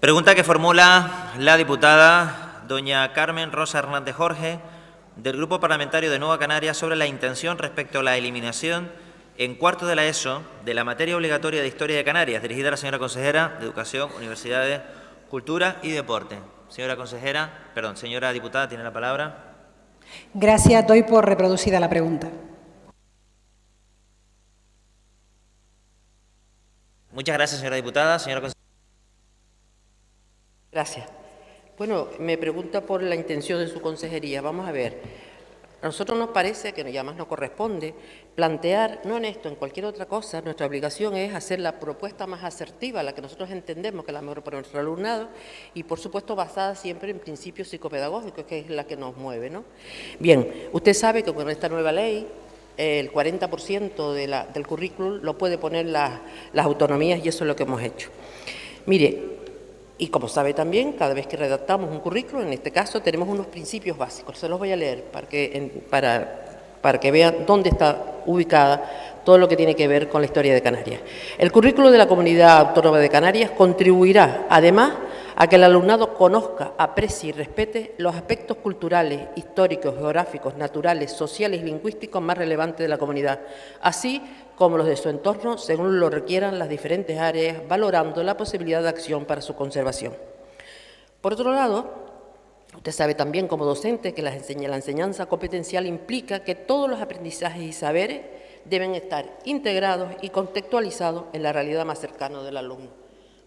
Pregunta que formula la diputada doña Carmen Rosa Hernández Jorge, del Grupo Parlamentario de Nueva Canarias, sobre la intención respecto a la eliminación en cuarto de la ESO de la materia obligatoria de Historia de Canarias, dirigida a la señora consejera de Educación, Universidades, Cultura y Deporte. Señora diputada, tiene la palabra. Gracias. Doy por reproducida la pregunta. Muchas gracias, señora diputada. Señora consejera. Gracias. Bueno, me pregunta por la intención de su consejería. Vamos a ver. A nosotros nos parece que ya más nos corresponde plantear, no en esto, en cualquier otra cosa, nuestra obligación es hacer la propuesta más asertiva, la que nosotros entendemos que es la mejor para nuestro alumnado y, por supuesto, basada siempre en principios psicopedagógicos, que es la que nos mueve, ¿no? Bien, usted sabe que con esta nueva ley el 40% del currículum lo puede poner las autonomías y eso es lo que hemos hecho. Mire, y como sabe también, cada vez que redactamos un currículum, en este caso tenemos unos principios básicos. Se los voy a leer para que vean dónde está ubicada todo lo que tiene que ver con la historia de Canarias. El currículo de la Comunidad Autónoma de Canarias contribuirá, además, a que el alumnado conozca, aprecie y respete los aspectos culturales, históricos, geográficos, naturales, sociales y lingüísticos más relevantes de la comunidad, así como los de su entorno, según lo requieran las diferentes áreas, valorando la posibilidad de acción para su conservación. Por otro lado, usted sabe también como docente que la enseñanza competencial implica que todos los aprendizajes y saberes deben estar integrados y contextualizados en la realidad más cercana del alumno.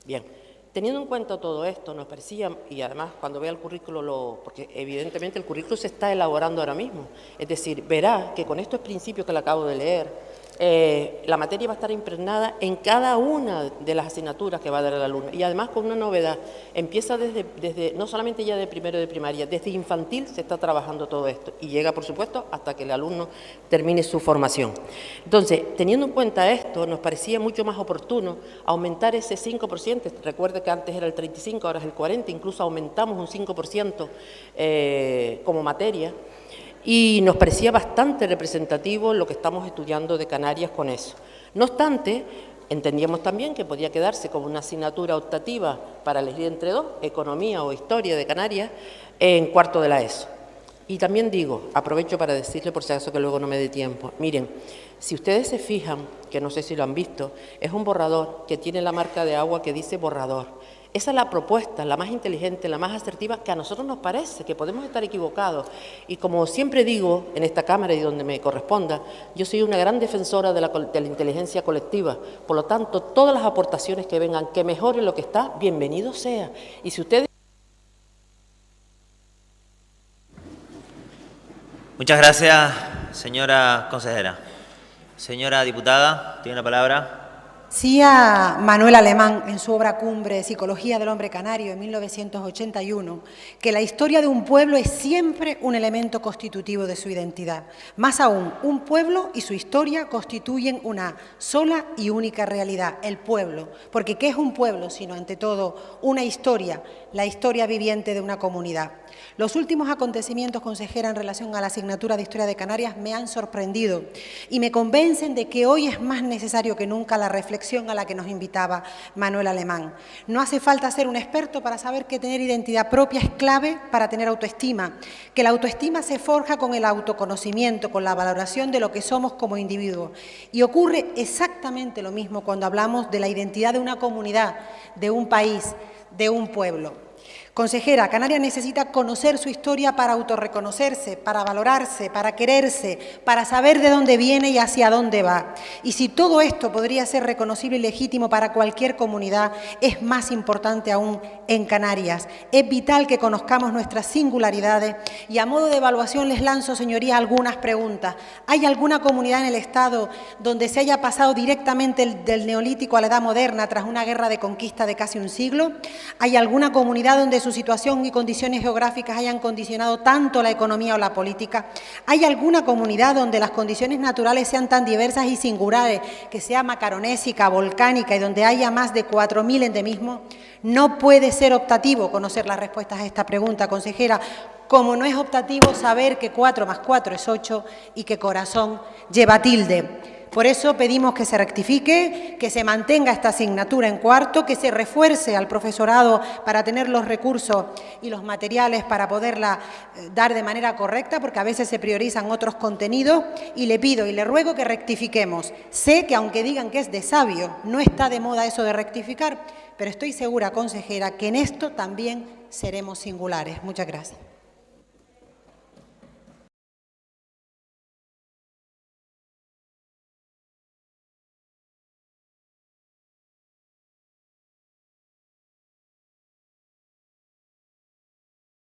Bien, teniendo en cuenta todo esto, nos parecía, y además cuando vea el currículo, porque evidentemente el currículo se está elaborando ahora mismo, es decir, verá que con estos principios que le acabo de leer, la materia va a estar impregnada en cada una de las asignaturas que va a dar el alumno. Y además con una novedad, empieza desde no solamente ya de primero de primaria, desde infantil se está trabajando todo esto y llega, por supuesto, hasta que el alumno termine su formación. Entonces, teniendo en cuenta esto, nos parecía mucho más oportuno aumentar ese 5%. Recuerde que antes era el 35%, ahora es el 40%, incluso aumentamos un 5% como materia. Y nos parecía bastante representativo lo que estamos estudiando de Canarias con eso. No obstante, entendíamos también que podía quedarse como una asignatura optativa para elegir entre dos, Economía o Historia de Canarias, en cuarto de la ESO. Y también digo, aprovecho para decirle por si acaso que luego no me dé tiempo, miren, si ustedes se fijan, que no sé si lo han visto, es un borrador que tiene la marca de agua que dice borrador. Esa es la propuesta, la más inteligente, la más asertiva, que a nosotros nos parece, que podemos estar equivocados. Y como siempre digo en esta Cámara y donde me corresponda, yo soy una gran defensora de la inteligencia colectiva. Por lo tanto, todas las aportaciones que vengan, que mejoren lo que está, bienvenido sea. Y si ustedes... Muchas gracias, señora consejera. Señora diputada, tiene la palabra. Decía Manuel Alemán en su obra cumbre Psicología del hombre canario en 1981 que la historia de un pueblo es siempre un elemento constitutivo de su identidad. Más aún, un pueblo y su historia constituyen una sola y única realidad, el pueblo. Porque ¿qué es un pueblo? Sino, ante todo, una historia, la historia viviente de una comunidad. Los últimos acontecimientos, consejera, en relación a la asignatura de Historia de Canarias me han sorprendido y me convencen de que hoy es más necesario que nunca la reflexión a la que nos invitaba Manuel Alemán. No hace falta ser un experto para saber que tener identidad propia es clave para tener autoestima, que la autoestima se forja con el autoconocimiento, con la valoración de lo que somos como individuos. Y ocurre exactamente lo mismo cuando hablamos de la identidad de una comunidad, de un país, de un pueblo. Consejera, Canarias necesita conocer su historia para autorreconocerse, para valorarse, para quererse, para saber de dónde viene y hacia dónde va. Y si todo esto podría ser reconocible y legítimo para cualquier comunidad, es más importante aún en Canarias. Es vital que conozcamos nuestras singularidades y a modo de evaluación les lanzo, señorías, algunas preguntas. ¿Hay alguna comunidad en el Estado donde se haya pasado directamente del Neolítico a la Edad Moderna tras una guerra de conquista de casi un siglo? ¿Hay alguna comunidad donde su situación y condiciones geográficas hayan condicionado tanto la economía o la política? ¿Hay alguna comunidad donde las condiciones naturales sean tan diversas y singulares, que sea macaronésica, volcánica y donde haya más de 4.000 endemismos? No puede ser optativo conocer las respuestas a esta pregunta, consejera, como no es optativo saber que 4 más 4 es 8 y que corazón lleva tilde. Por eso pedimos que se rectifique, que se mantenga esta asignatura en cuarto, que se refuerce al profesorado para tener los recursos y los materiales para poderla dar de manera correcta, porque a veces se priorizan otros contenidos, y le pido y le ruego que rectifiquemos. Sé que aunque digan que es de sabio, no está de moda eso de rectificar, pero estoy segura, consejera, que en esto también seremos singulares. Muchas gracias.